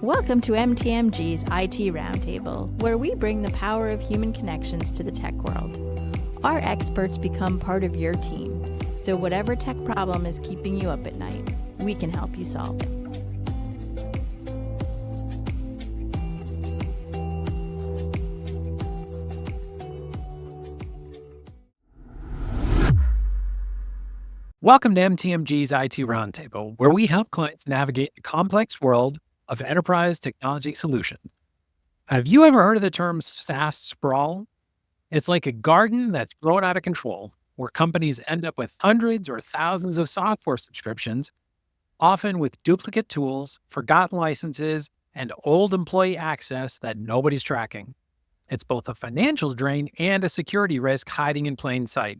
Welcome to MTMG's IT Roundtable, where we bring the power of human connections to the tech world. Our experts become part of your team, so whatever tech problem is keeping you up at night, we can help you solve it. Welcome to MTMG's IT Roundtable, where we help clients navigate the complex world of enterprise technology solutions. Have you ever heard of the term SaaS Sprawl? It's like a garden that's growing out of control, where companies end up with hundreds or thousands of software subscriptions, often with duplicate tools, forgotten licenses, and old employee access that nobody's tracking. It's both a financial drain and a security risk hiding in plain sight.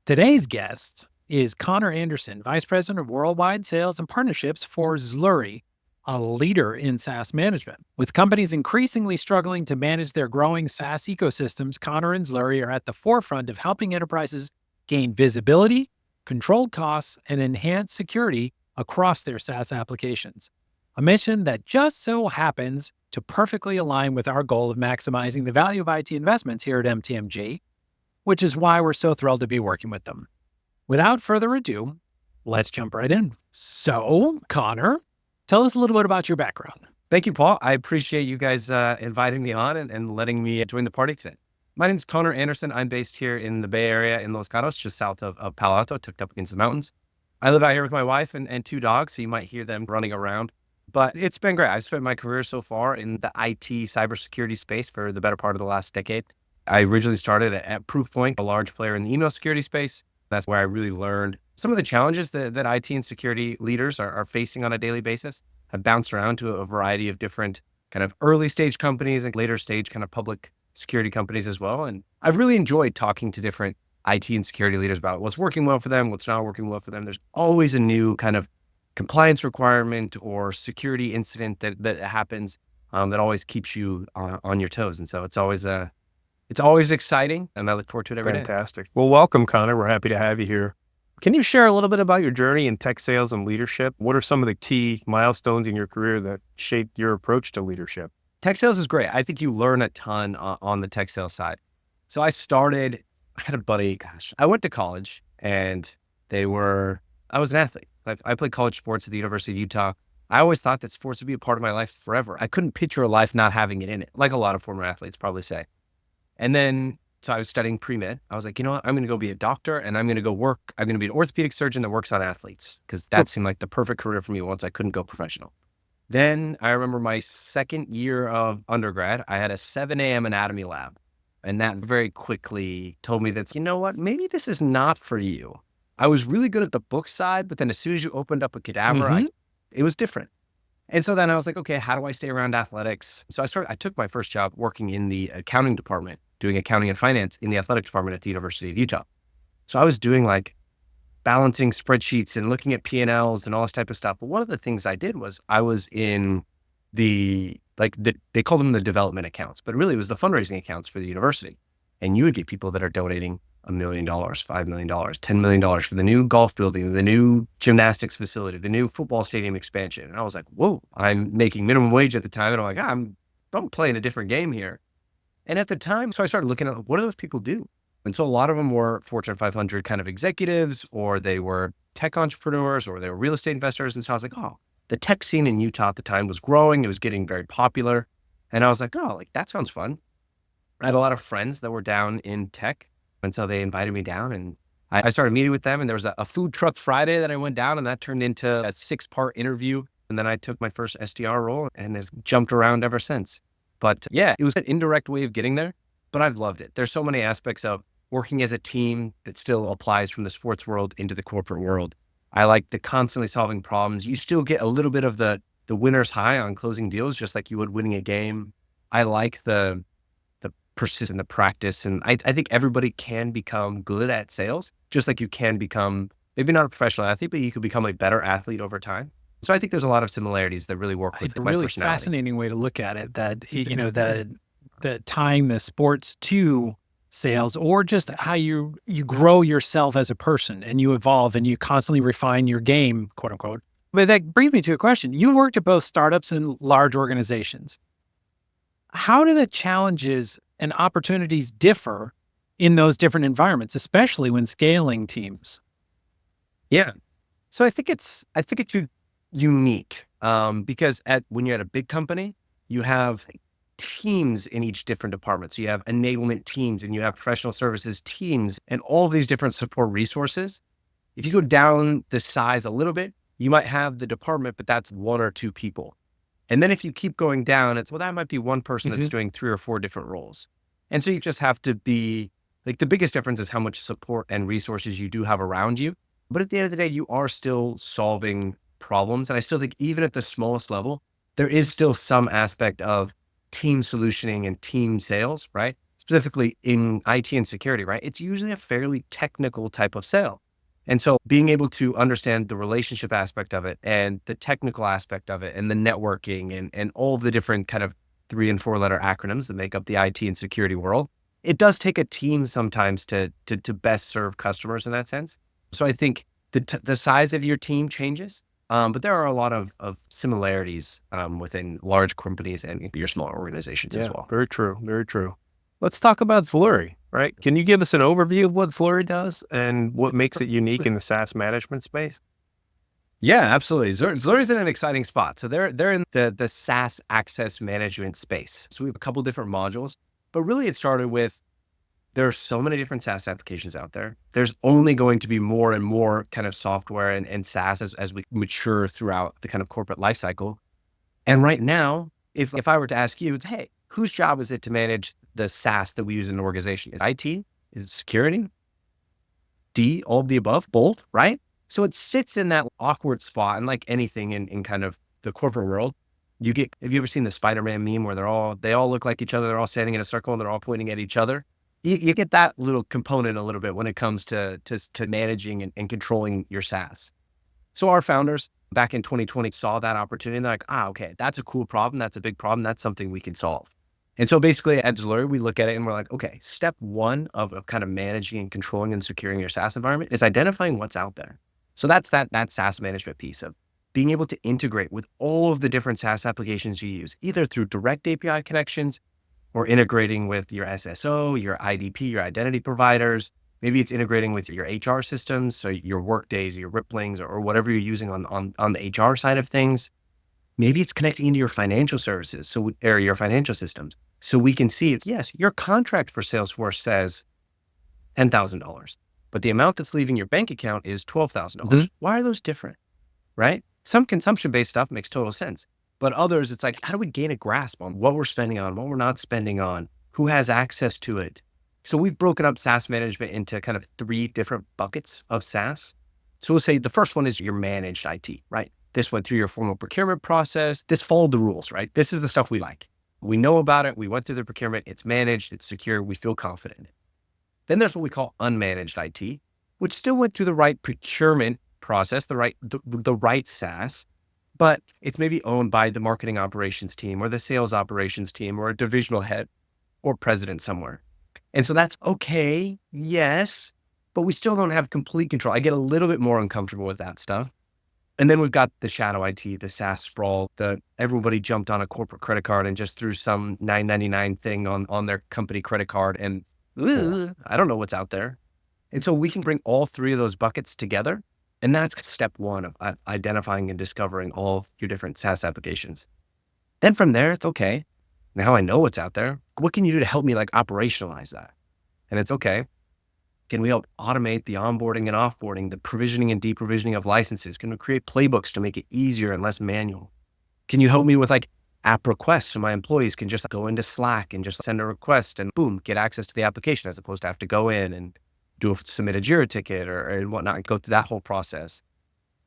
Today's guest is Konnor Anderson, Vice President of Worldwide Sales and Partnerships for Zluri, a leader in SaaS management. With companies increasingly struggling to manage their growing SaaS ecosystems, Konnor and Zluri are at the forefront of helping enterprises gain visibility, control costs, and enhance security across their SaaS applications. A mission that just so happens to perfectly align with our goal of maximizing the value of IT investments here at MTMG, which is why we're so thrilled to be working with them. Without further ado, let's jump right in. So, Konnor, tell us a little bit about your background. Thank you, Paul. I appreciate you guys inviting me on and letting me join the party today. My name is Konnor Anderson. I'm based here in the Bay Area in Los Gatos, just south of Palo Alto, tucked up against the mountains. I live out here with my wife and two dogs, so you might hear them running around. But it's been great. I've spent my career so far in the IT cybersecurity space for the better part of the last decade. I originally started at Proofpoint, a large player in the email security space. That's where I really learned some of the challenges that IT and security leaders are facing on a daily basis. I've bounced around to a variety of different kind of early stage companies and later stage kind of public security companies as well. And I've really enjoyed talking to different IT and security leaders about what's working well for them, what's not working well for them. There's always a new kind of compliance requirement or security incident that happens that always keeps you on your toes. And so it's always exciting, and I look forward to it every day. Fantastic. Well, welcome, Konnor. We're happy to have you here. Can you share a little bit about your journey in tech sales and leadership? What are some of the key milestones in your career that shaped your approach to leadership? Tech sales is great. I think you learn a ton on the tech sales side. So I had a buddy, I went to college, and I was an athlete. I played college sports at the University of Utah. I always thought that sports would be a part of my life forever. I couldn't picture a life not having it in it, like a lot of former athletes probably say. And then, so I was studying pre-med. I was like, you know what? I'm going to go be a doctor, and I'm going to go work. I'm going to be an orthopedic surgeon that works on athletes, because that seemed like the perfect career for me once I couldn't go professional. Then I remember my second year of undergrad, I had a 7 a.m. anatomy lab. And that very quickly told me that, you know what? Maybe this is not for you. I was really good at the book side, but then as soon as you opened up a cadaver, it was different. And so then I was like, okay, how do I stay around athletics? So I took my first job working in the accounting department, doing accounting and finance in the athletic department at the University of Utah. So I was doing like balancing spreadsheets and looking at P&Ls and all this type of stuff. But one of the things I did was I was in they called them the development accounts, but really it was the fundraising accounts for the university. And you would get people that are donating $1 million, $5 million, $10 million for the new golf building, the new gymnastics facility, the new football stadium expansion. And I was like, whoa, I'm making minimum wage at the time. And I'm like, I'm playing a different game here. And at the time, so I started looking at what do those people do? And so a lot of them were Fortune 500 kind of executives, or they were tech entrepreneurs, or they were real estate investors. And so I was like, oh, the tech scene in Utah at the time was growing. It was getting very popular. And I was like, oh, that sounds fun. I had a lot of friends that were down in tech. And so they invited me down, and I started meeting with them. And there was a food truck Friday that I went down, and that turned into a 6-part interview. And then I took my first SDR role and has jumped around ever since. But yeah, it was an indirect way of getting there, but I've loved it. There's so many aspects of working as a team that still applies from the sports world into the corporate world. I like the constantly solving problems. You still get a little bit of the winner's high on closing deals, just like you would winning a game. I like the persistent, the practice. And I think everybody can become good at sales, just like you can become, maybe not a professional athlete, but you could become a better athlete over time. So I think there's a lot of similarities that really work with it's my really personality. Fascinating way to look at it, that, the tying the sports to sales, or just how you grow yourself as a person and you evolve and you constantly refine your game, quote unquote, But that brings me to a question. You worked at both startups and large organizations. How do the challenges and opportunities differ in those different environments, especially when scaling teams? Yeah. So I think it's unique because when you're at a big company, you have teams in each different department. So you have enablement teams and you have professional services teams and all these different support resources. If you go down the size a little bit, you might have the department, but that's one or two people. And then if you keep going down, that might be one person that's doing 3 or 4 different roles. And so you just have to be like, the biggest difference is how much support and resources you do have around you. But at the end of the day, you are still solving problems. And I still think even at the smallest level, there is still some aspect of team solutioning and team sales, right? Specifically in IT and security, right? It's usually a fairly technical type of sale. And so being able to understand the relationship aspect of it and the technical aspect of it and the networking and all the different kind of 3 and 4 letter acronyms that make up the IT and security world, it does take a team sometimes to best serve customers in that sense. So I think the size of your team changes, but there are a lot of similarities within large companies and your smaller organizations as well. Very true. Very true. Let's talk about Zluri, right? Can you give us an overview of what Zluri does and what makes it unique in the SaaS management space? Yeah, absolutely. Zluri's in an exciting spot. So they're in the SaaS access management space. So we have a couple different modules, but really it started with, there are so many different SaaS applications out there. There's only going to be more and more kind of software and SaaS as we mature throughout the kind of corporate life cycle. And right now, if I were to ask you, it's, hey, whose job is it to manage the SaaS that we use in an organization? Is it IT? Is it security? D, all of the above, both, right? So it sits in that awkward spot. And like anything in kind of the corporate world, have you ever seen the Spider-Man meme where they all look like each other, they're all standing in a circle and they're all pointing at each other? You get that little component a little bit when it comes to managing and controlling your SaaS. So our founders back in 2020 saw that opportunity and they're like, okay, that's a cool problem. That's a big problem. That's something we can solve. And so basically at Zluri, we look at it and we're like, okay, step 1 of kind of managing and controlling and securing your SaaS environment is identifying what's out there. So that's that SaaS management piece of being able to integrate with all of the different SaaS applications you use, either through direct API connections or integrating with your SSO, your IDP, your identity providers. Maybe it's integrating with your HR systems, so your Workdays, your Ripplings, or whatever you're using on the HR side of things. Maybe it's connecting into your financial services, or your financial systems. So we can see yes, your contract for Salesforce says $10,000, but the amount that's leaving your bank account is $12,000. Why are those different, right? Some consumption-based stuff makes total sense, but others, it's like, how do we gain a grasp on what we're spending on, what we're not spending on, who has access to it? So we've broken up SaaS management into kind of 3 different buckets of SaaS. So we'll say the first one is your managed IT, right? This went through your formal procurement process. This followed the rules, right? This is the stuff we like. We know about it. We went through the procurement. It's managed. It's secure. We feel confident in it. Then there's what we call unmanaged IT, which still went through the right procurement process, the right SaaS, but it's maybe owned by the marketing operations team or the sales operations team or a divisional head or president somewhere. And so that's okay, yes, but we still don't have complete control. I get a little bit more uncomfortable with that stuff. And then we've got the shadow IT, the SaaS sprawl, everybody jumped on a corporate credit card and just threw some $9.99 thing on their company credit card and I don't know what's out there. And so we can bring all 3 of those buckets together. And that's step 1 of identifying and discovering all of your different SaaS applications. Then from there, it's okay. Now I know what's out there. What can you do to help me operationalize that? And it's okay. Can we help automate the onboarding and offboarding, the provisioning and deprovisioning of licenses? Can we create playbooks to make it easier and less manual? Can you help me with app requests so my employees can just go into Slack and just send a request and boom, get access to the application as opposed to have to go in and submit a Jira ticket or whatnot and go through that whole process.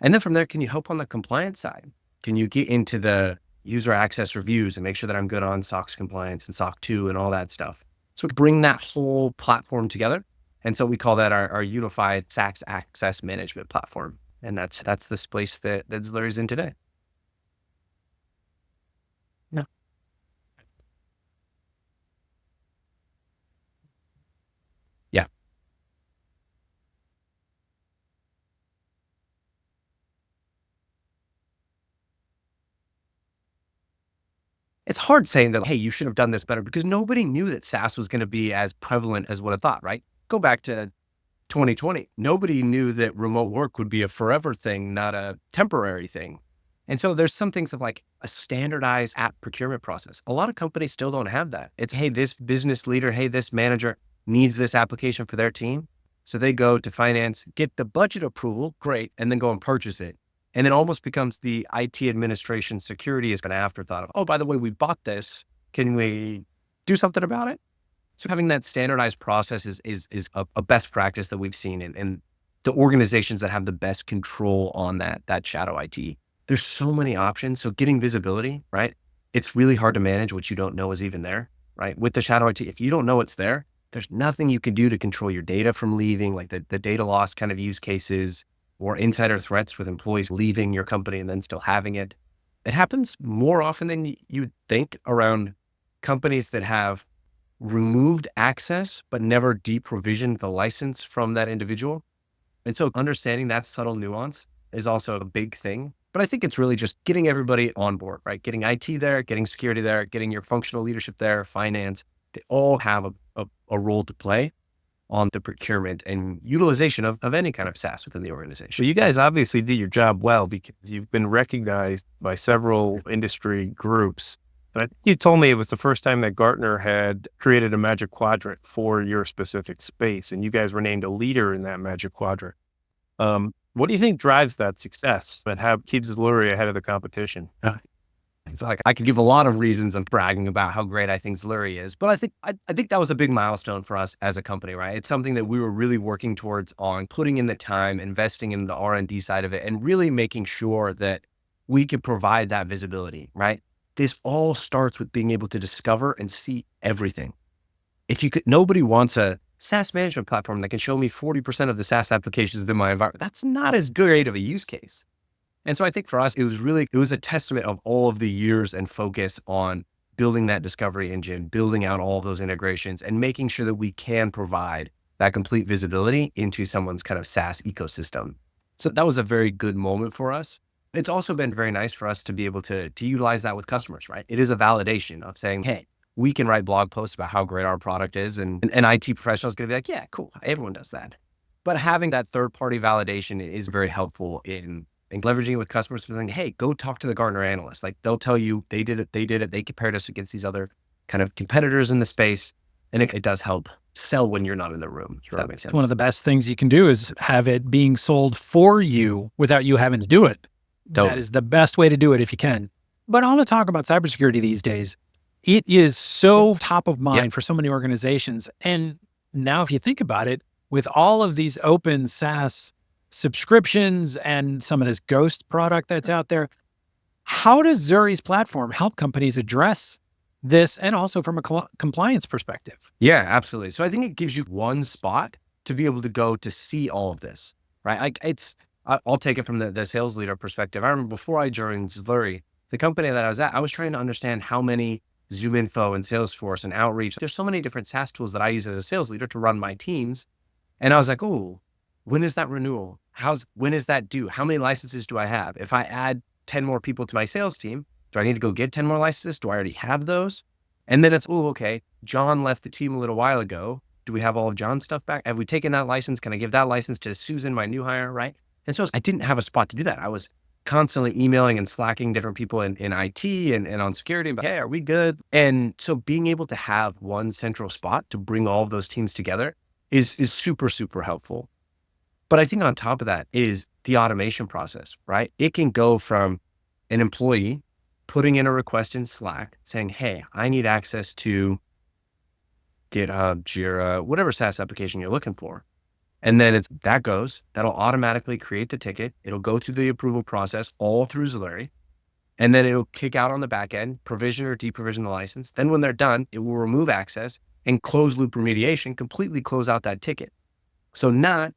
And then from there, can you help on the compliance side? Can you get into the user access reviews and make sure that I'm good on SOX compliance and SOC 2 and all that stuff? So bring that whole platform together. And so we call that our unified SaaS access management platform. And that's the space that Zluri's in today. No. Yeah. hard saying that, hey, you should have done this better, because nobody knew that SaaS was going to be as prevalent as what it thought, right? Go back to 2020. Nobody knew that remote work would be a forever thing, not a temporary thing. And so there's some things of like a standardized app procurement process. A lot of companies still don't have that. It's, hey, this business leader, hey, this manager needs this application for their team. So they go to finance, get the budget approval, great, and then go and purchase it. And then almost becomes the IT administration security is an afterthought of, oh, by the way, we bought this. Can we do something about it? So having that standardized process is a best practice that we've seen in the organizations that have the best control on that shadow IT. There's so many options. So getting visibility, right? It's really hard to manage what you don't know is even there, right? With the shadow IT, if you don't know it's there, there's nothing you can do to control your data from leaving, like the data loss kind of use cases or insider threats with employees leaving your company and then still having it. It happens more often than you would think around companies that have removed access, but never deprovisioned the license from that individual. And so understanding that subtle nuance is also a big thing. But I think it's really just getting everybody on board, right? Getting IT there, getting security there, getting your functional leadership there, finance. They all have a role to play on the procurement and utilization of any kind of SaaS within the organization. So you guys obviously did your job well because you've been recognized by several industry groups. But you told me it was the first time that Gartner had created a Magic Quadrant for your specific space, and you guys were named a leader in that Magic Quadrant. What do you think drives that success and how keeps Zluri ahead of the competition? I feel like I could give a lot of reasons of bragging about how great I think Zluri is, but I think that was a big milestone for us as a company, right? It's something that we were really working towards on putting in the time, investing in the R&D side of it, and really making sure that we could provide that visibility, right? This all starts with being able to discover and see everything. Nobody wants a SaaS management platform that can show me 40% of the SaaS applications in my environment. That's not as great of a use case. And so I think for us, it was a testament of all of the years and focus on building that discovery engine, building out all of those integrations, and making sure that we can provide that complete visibility into someone's kind of SaaS ecosystem. So that was a very good moment for us. It's also been very nice for us to be able to utilize that with customers, right? It is a validation of saying, hey, we can write blog posts about how great our product is, and an IT professional is going to be like, yeah, cool, everyone does that. But having that third-party validation is very helpful in leveraging it with customers for saying, hey, go talk to the Gartner analysts. Like they'll tell you they did it, they compared us against these other kind of competitors in the space. And it does help sell when you're not in the room. If that makes sense. One of the best things you can do is have it being sold for you without you having to do it. Totally. That is the best way to do it if you can. But I want to talk about cybersecurity these days. It is so top of mind for so many organizations. And now if you think about it, with all of these open SaaS subscriptions and some of this ghost product that's out there, how does Zluri's platform help companies address this and also from a compliance perspective? Yeah, absolutely. So I think it gives you one spot to be able to go to see all of this, right? I'll take it from the sales leader perspective. I remember before I joined Zluri, the company that I was at, I was trying to understand how many ZoomInfo and Salesforce and Outreach. There's so many different SaaS tools that I use as a sales leader to run my teams. And I was like, oh, when is that renewal? When is that due? How many licenses do I have? If I add 10 more people to my sales team, do I need to go get 10 more licenses? Do I already have those? And then it's, oh, okay, John left the team a little while ago. Do we have all of John's stuff back? Have we taken that license? Can I give that license to Susan, my new hire, right? And so I didn't have a spot to do that. I was constantly emailing and slacking different people in IT and on security, but hey, are we good? And so being able to have one central spot to bring all of those teams together is super, super helpful. But I think on top of that is the automation process, right? It can go from an employee putting in a request in Slack saying, hey, I need access to GitHub, Jira, whatever SaaS application you're looking for. And then that'll automatically create the ticket. It'll go through the approval process all through Zluri. And then it'll kick out on the back end, provision or deprovision the license. Then when they're done, it will remove access and close loop remediation, completely close out that ticket. So not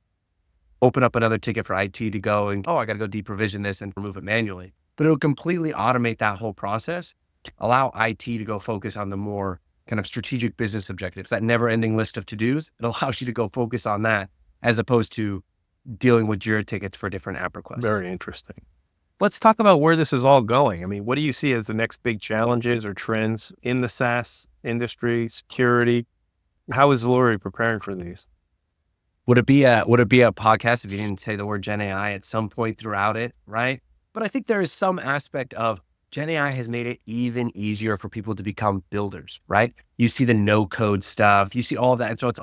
open up another ticket for IT to go and, I got to go deprovision this and remove it manually. But it'll completely automate that whole process to allow IT to go focus on the more kind of strategic business objectives, that never-ending list of to-dos. It allows you to go focus on that as opposed to dealing with Jira tickets for different app requests. Very interesting. Let's talk about where this is all going. I mean, what do you see as the next big challenges or trends in the SaaS industry, security? How is Zluri preparing for these? Would it be a podcast if you didn't say the word Gen AI at some point throughout it, right? But I think there is some aspect of Gen AI has made it even easier for people to become builders, right? You see the no code stuff, you see all of that. And so it's,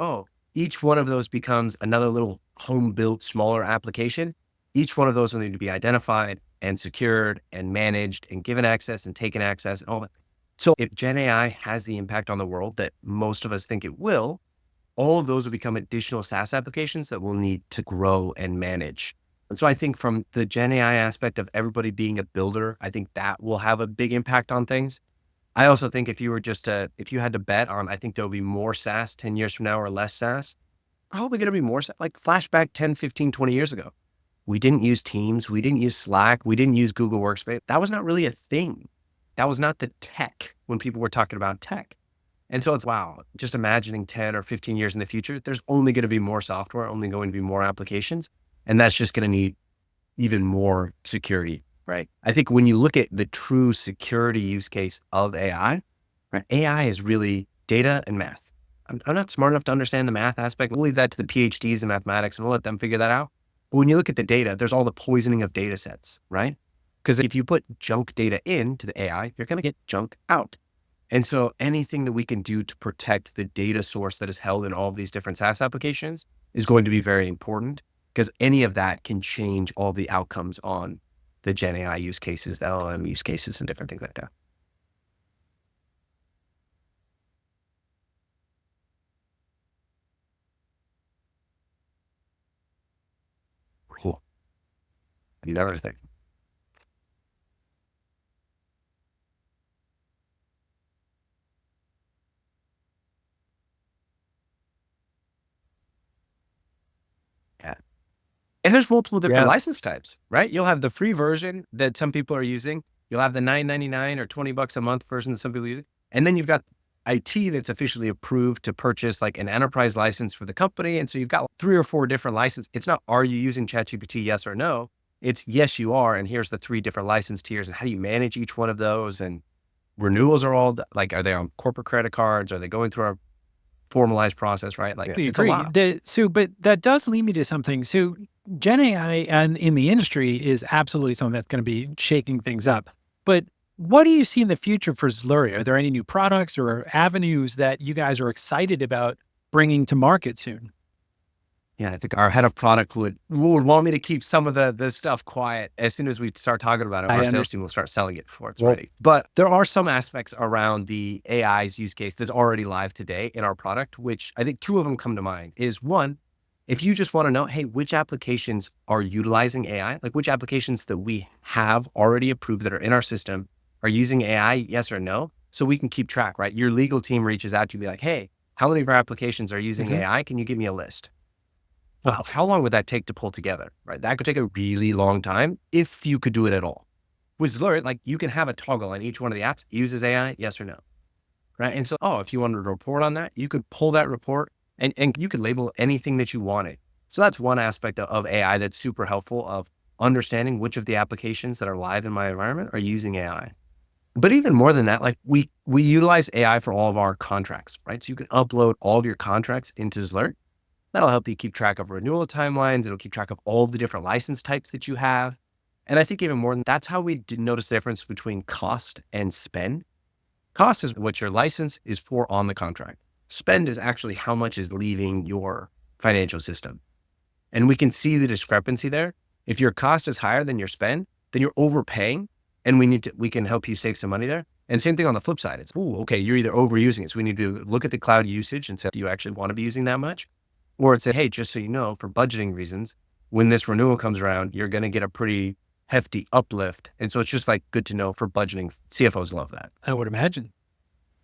each one of those becomes another little home built, smaller application. Each one of those will need to be identified and secured and managed and given access and taken access and all that. So if Gen AI has the impact on the world that most of us think it will, all of those will become additional SaaS applications that we'll need to grow and manage. And so I think from the Gen AI aspect of everybody being a builder, I think that will have a big impact on things. I also think if you had to bet on, I think there'll be more SaaS 10 years from now or less SaaS, probably going to be more like flashback 10, 15, 20 years ago. We didn't use Teams. We didn't use Slack. We didn't use Google Workspace. That was not really a thing. That was not the tech when people were talking about tech. And so it's, wow, just imagining 10 or 15 years in the future, there's only going to be more software, only going to be more applications. And that's just going to need even more security, right? I think when you look at the true security use case of AI, right? AI is really data and math. I'm not smart enough to understand the math aspect. We'll leave that to the PhDs in mathematics and we'll let them figure that out. But when you look at the data, there's all the poisoning of data sets, right? Because if you put junk data into the AI, you're going to get junk out. And so anything that we can do to protect the data source that is held in all of these different SaaS applications is going to be very important, because any of that can change all the outcomes on the Gen AI use cases, the LLM use cases, and different things like that. Cool. Another thing. Yeah. And there's multiple different license types, right? You'll have the free version that some people are using. You'll have the $9.99 or $20 a month version that some people are using. And then you've got IT that's officially approved to purchase like an enterprise license for the company. And so you've got 3 or 4 different licenses. It's not, are you using ChatGPT, yes or no? It's yes, you are. And here's the 3 different license tiers and how do you manage each one of those? And renewals are all like, are they on corporate credit cards? Are they going through our formalized process, right? Like, it's a lot. But that does lead me to something. So Gen AI and in the industry is absolutely something that's going to be shaking things up. But what do you see in the future for Zluri? Are there any new products or avenues that you guys are excited about bringing to market soon? Yeah, I think our head of product would want me to keep some of the stuff quiet. As soon as we start talking about it, our sales team will start selling it before it's ready. But there are some aspects around the AI's use case that's already live today in our product, which I think 2 of them come to mind. Is one, if you just want to know, hey, which applications are utilizing AI, like which applications that we have already approved that are in our system are using AI, yes or no, so we can keep track, right? Your legal team reaches out to you, be like, hey, how many of our applications are using AI? Can you give me a list? Well, how long would that take to pull together, right? That could take a really long time if you could do it at all. With Zluri, like you can have a toggle on each one of the apps, uses AI, yes or no, right? And so, if you wanted to report on that, you could pull that report and you could label anything that you wanted. So that's one aspect of AI that's super helpful of understanding which of the applications that are live in my environment are using AI. But even more than that, like we utilize AI for all of our contracts, right? So you can upload all of your contracts into Zluri. That'll help you keep track of renewal timelines. It'll keep track of all of the different license types that you have. And I think even more than that's how we did notice the difference between cost and spend. Cost is what your license is for on the contract. Spend is actually how much is leaving your financial system. And we can see the discrepancy there. If your cost is higher than your spend, then you're overpaying and we can help you save some money there. And same thing on the flip side. It's, okay, you're either overusing it. So we need to look at the cloud usage and say, do you actually want to be using that much? Or it's hey, just so you know, for budgeting reasons, when this renewal comes around, you're going to get a pretty hefty uplift. And so it's just like good to know for budgeting. CFOs love that. I would imagine.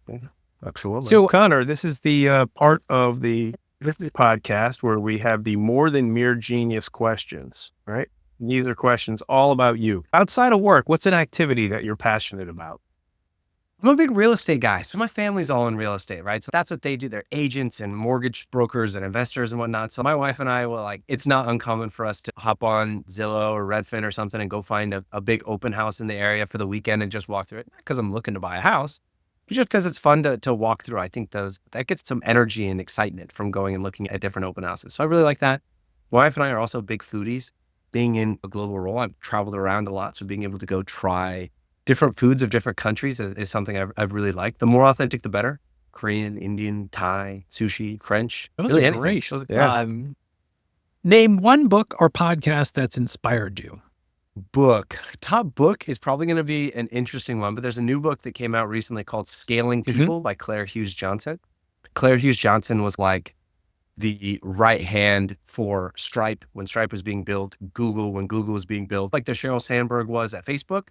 Yeah, absolutely. So Konnor, this is the part of the podcast where we have the more than mere genius questions, right? These are questions all about you. Outside of work, what's an activity that you're passionate about? I'm a big real estate guy. So my family's all in real estate, right? So that's what they do. They're agents and mortgage brokers and investors and whatnot. So my wife and I will it's not uncommon for us to hop on Zillow or Redfin or something and go find a big open house in the area for the weekend and just walk through it. Not because I'm looking to buy a house, but just because it's fun to walk through. I think that gets some energy and excitement from going and looking at different open houses. So I really like that. My wife and I are also big foodies. Being in a global role, I've traveled around a lot. So being able to go try different foods of different countries is something I've really liked. The more authentic, the better. Korean, Indian, Thai, sushi, French. Those really are anything. great. Yeah. Name one book or podcast that's inspired you. Top book is probably going to be an interesting one, but there's a new book that came out recently called Scaling People by Claire Hughes Johnson. Claire Hughes Johnson was like the right hand for Stripe when Stripe was being built, Google when Google was being built, like the Sheryl Sandberg was at Facebook.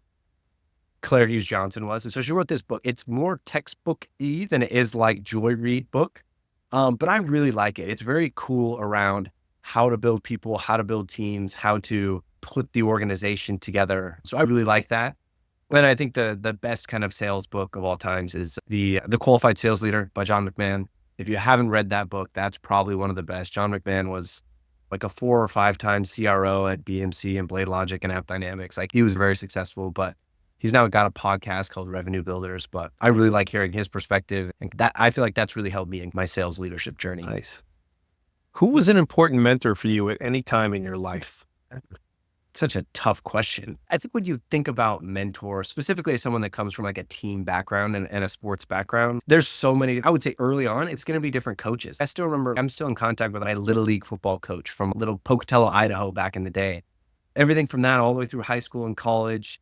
Claire Hughes Johnson was. And so she wrote this book. It's more textbook-y than it is like joy read book. But I really like it. It's very cool around how to build people, how to build teams, how to put the organization together. So I really like that. And I think the best kind of sales book of all times is the Qualified Sales Leader by John McMahon. If you haven't read that book, that's probably one of the best. John McMahon was like a 4 or 5 time CRO at BMC and Blade Logic and App Dynamics. Like he was very successful, but he's now got a podcast called Revenue Builders. But I really like hearing his perspective. And that I feel like that's really helped me in my sales leadership journey. Nice. Who was an important mentor for you at any time in your life? Such a tough question. I think when you think about mentor, specifically as someone that comes from like a team background and a sports background, there's so many. I would say early on, it's going to be different coaches. I still remember, I'm still in contact with my little league football coach from little Pocatello, Idaho back in the day. Everything from that all the way through high school and college.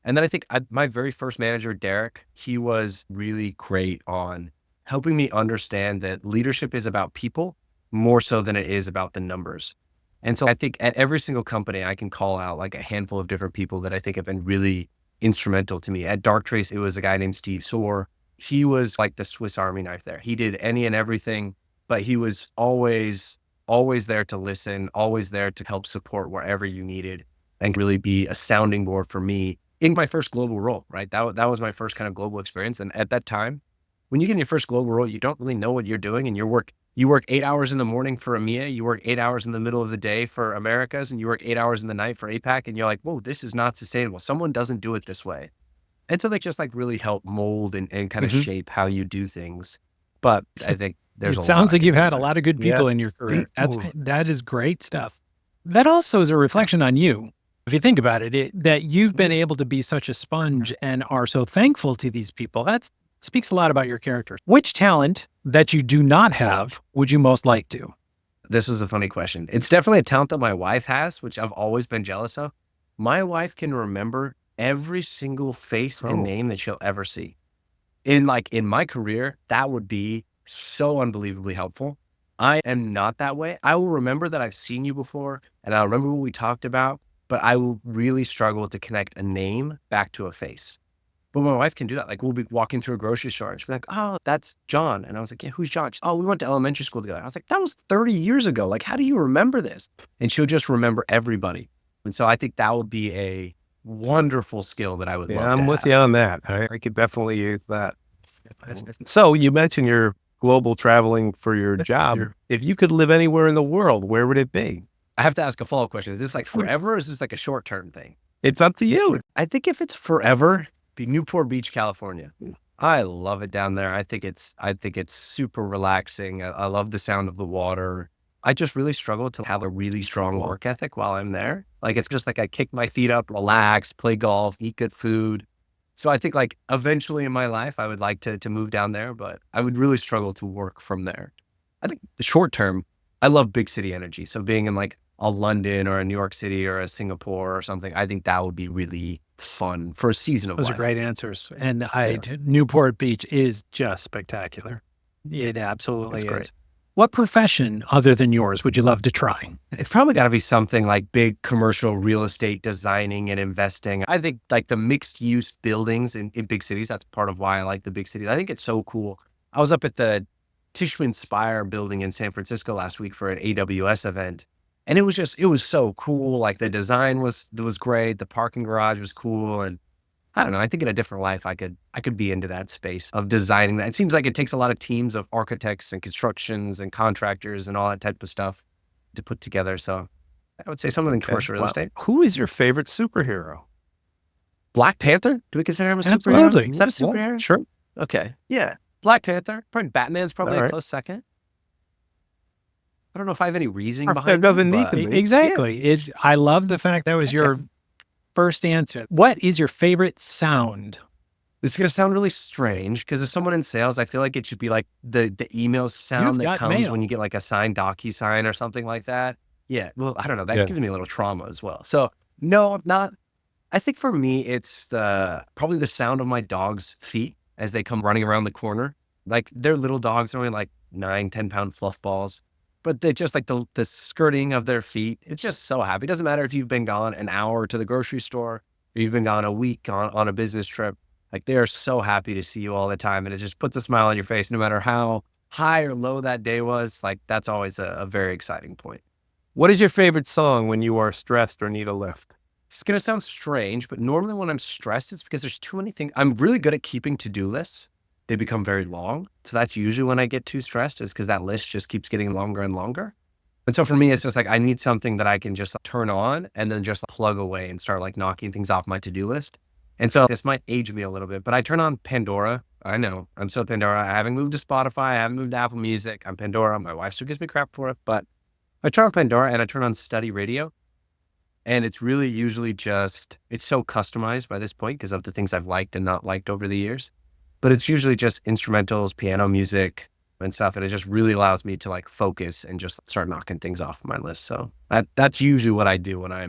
And then I think my very first manager, Derek, he was really great on helping me understand that leadership is about people more so than it is about the numbers. And so I think at every single company, I can call out like a handful of different people that I think have been really instrumental to me. At Darktrace, it was a guy named Steve Soar. He was like the Swiss Army knife there. He did any and everything, but he was always there to listen, always there to help support wherever you needed and really be a sounding board for me in my first global role, right? That was my first kind of global experience. And at that time, when you get in your first global role, you don't really know what you're doing, and you work 8 hours in the morning for EMEA, you work 8 hours in the middle of the day for Americas, and you work 8 hours in the night for APAC, and you're like, whoa, this is not sustainable. Someone doesn't do it this way. And so they just like really help mold and kind of shape how you do things. But I think there's it sounds like you've had a lot of good people in your career. That is great stuff. That also is a reflection on you. If you think about it, that you've been able to be such a sponge and are so thankful to these people, that speaks a lot about your character. Which talent that you do not have would you most like to? This is a funny question. It's definitely a talent that my wife has, which I've always been jealous of. My wife can remember every single face and name that she'll ever see. In my career, that would be so unbelievably helpful. I am not that way. I will remember that I've seen you before and I'll remember what we talked about, but I will really struggle to connect a name back to a face. But my wife can do that. Like we'll be walking through a grocery store and she'll be like, oh, that's John. And I was like, yeah, who's John? Oh, we went to elementary school together. I was like, that was 30 years ago. Like, how do you remember this? And she'll just remember everybody. And so I think that would be a wonderful skill that I would love to have. I'm with you on that. I could definitely use that. So you mentioned you're global traveling for your job. If you could live anywhere in the world, where would it be? I have to ask a follow-up question. Is this like forever or is this like a short-term thing? It's up to you. I think if it's forever, be Newport Beach, California. I love it down there. I think it's super relaxing. I love the sound of the water. I just really struggle to have a really strong work ethic while I'm there. Like, it's just like I kick my feet up, relax, play golf, eat good food. So I think like eventually in my life, I would like to move down there, but I would really struggle to work from there. I think the short term, I love big city energy. So being in like a London or a New York City or a Singapore or something, I think that would be really fun for a season of life. Those are great answers. And Newport Beach is just spectacular. It absolutely is. Great. What profession other than yours would you love to try? It's probably got to be something like big commercial real estate designing and investing. I think like the mixed use buildings in big cities, that's part of why I like the big cities. I think it's so cool. I was up at the Tishman Spire building in San Francisco last week for an AWS event. And it was so cool. Like the design was great. The parking garage was cool. And I don't know. I think in a different life, I could be into that space of designing that. It seems like it takes a lot of teams of architects and constructions and contractors and all that type of stuff to put together. So I would say something in commercial real estate. Who is your favorite superhero? Black Panther? Do we consider him a superhero? Absolutely. Is that a superhero? Well, sure. Okay. Yeah. Black Panther. Probably Batman's probably All a right. close second. I don't know if I have any reasoning It behind doesn't it, need but- to be. Exactly. I love the fact that was Okay. your first answer. What is your favorite sound? This is going to sound really strange because as someone in sales, I feel like it should be like the email sound You've that got comes mail. when you get like a signed DocuSign or something like that. Yeah. Well, I don't know. That Yeah. gives me a little trauma as well. So no, not. I think for me, it's probably the sound of my dog's feet as they come running around the corner. Like they're little dogs, they're only like 9-10 pound fluff balls, but they just like the skirting of their feet. It's just so happy. It doesn't matter if you've been gone an hour to the grocery store, or you've been gone a week on a business trip. Like they are so happy to see you all the time. And it just puts a smile on your face, no matter how high or low that day was. Like that's always a very exciting point. What is your favorite song when you are stressed or need a lift? It's going to sound strange, but normally when I'm stressed, it's because there's too many things. I'm really good at keeping to-do lists. They become very long. So that's usually when I get too stressed, is because that list just keeps getting longer and longer. And so for me, it's just like, I need something that I can just turn on and then just plug away and start like knocking things off my to-do list. And so this might age me a little bit, but I turn on Pandora. I know I'm still Pandora. I haven't moved to Spotify. I haven't moved to Apple Music. I'm Pandora. My wife still gives me crap for it, but I turn on Pandora and I turn on Study Radio. And it's really usually just, it's so customized by this point because of the things I've liked and not liked over the years. But it's usually just instrumentals, piano music and stuff. And it just really allows me to like focus and just start knocking things off my list. So that's usually what I do when I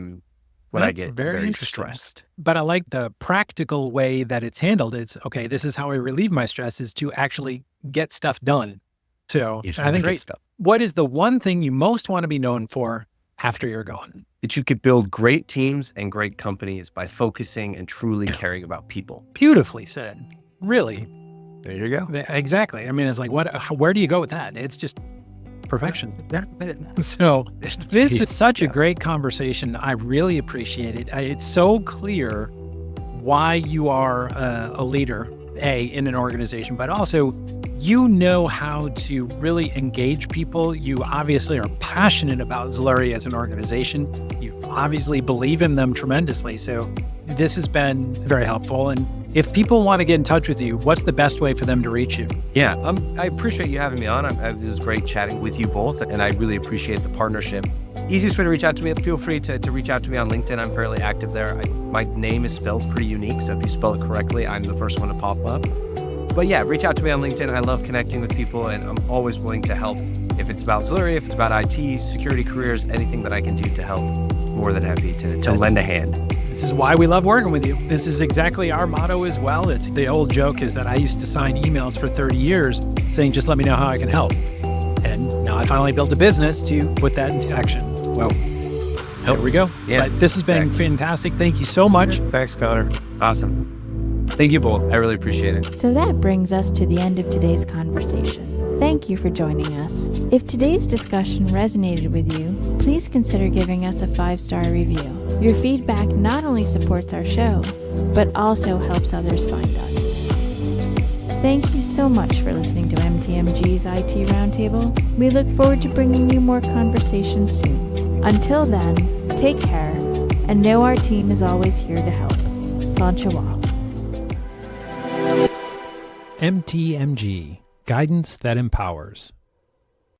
That's get very very interesting. stressed. But I like the practical way that it's handled. It's okay, this is how I relieve my stress, is to actually get stuff done. So I think great stuff. what is the one thing you most want to be known for after you're gone? That you could build great teams and great companies by focusing and truly caring about people. Beautifully said. Really. There you go. Exactly. I mean, it's like, where do you go with that? It's just perfection. So this is such a great conversation. I really appreciate it. It's so clear why you are a leader, in an organization, but also you know how to really engage people. You obviously are passionate about Zluri as an organization. You obviously believe in them tremendously. So this has been very helpful. And if people want to get in touch with you, what's the best way for them to reach you? Yeah, I appreciate you having me on. It was great chatting with you both, and I really appreciate the partnership. Easiest way to reach out to me, feel free to reach out to me on LinkedIn. I'm fairly active there. My name is spelled pretty unique, so if you spell it correctly, I'm the first one to pop up. But yeah, reach out to me on LinkedIn. I love connecting with people, and I'm always willing to help. If it's about Zluri, if it's about IT, security careers, anything that I can do to help, more than happy to lend a hand. This is why we love working with you. This is exactly our motto as well. It's the old joke is that I used to sign emails for 30 years saying, just let me know how I can help. And now I finally built a business to put that into action. Well, there we go. Yeah, But this has been fantastic. Thank you so much. Thanks, Konnor. Awesome. Thank you both. I really appreciate it. So that brings us to the end of today's conversation. Thank you for joining us. If today's discussion resonated with you, please consider giving us a 5-star review. Your feedback not only supports our show, but also helps others find us. Thank you so much for listening to MTMG's IT Roundtable. We look forward to bringing you more conversations soon. Until then, take care, and know our team is always here to help. Slanchawal. MTMG, guidance that empowers.